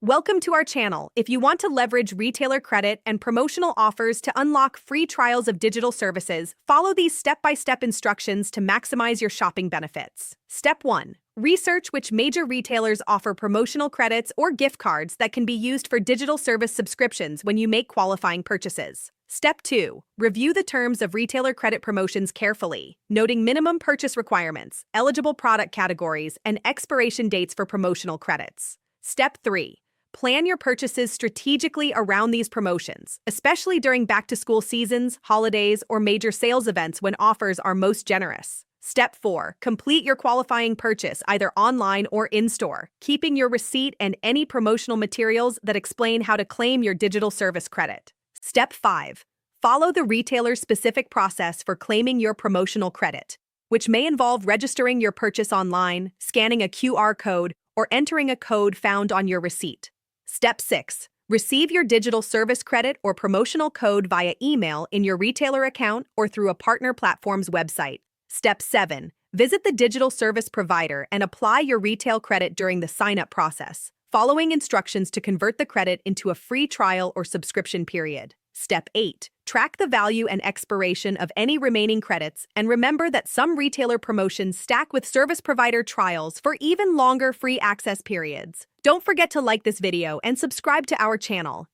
Welcome to our channel. If you want to leverage retailer credit and promotional offers to unlock free trials of digital services, follow these step-by-step instructions to maximize your shopping benefits. Step 1. Research which major retailers offer promotional credits or gift cards that can be used for digital service subscriptions when you make qualifying purchases. Step 2. Review the terms of retailer credit promotions carefully, noting minimum purchase requirements, eligible product categories, and expiration dates for promotional credits. Step 3. Plan your purchases strategically around these promotions, especially during back-to-school seasons, holidays, or major sales events when offers are most generous. Step 4. Complete your qualifying purchase either online or in-store, keeping your receipt and any promotional materials that explain how to claim your digital service credit. Step 5. Follow the retailer's specific process for claiming your promotional credit, which may involve registering your purchase online, scanning a QR code, or entering a code found on your receipt. Step 6. Receive your digital service credit or promotional code via email in your retailer account or through a partner platform's website. Step 7. Visit the digital service provider and apply your retail credit during the sign-up process, following instructions to convert the credit into a free trial or subscription period. Step 8. Track the value and expiration of any remaining credits, and remember that some retailer promotions stack with service provider trials for even longer free access periods. Don't forget to like this video and subscribe to our channel.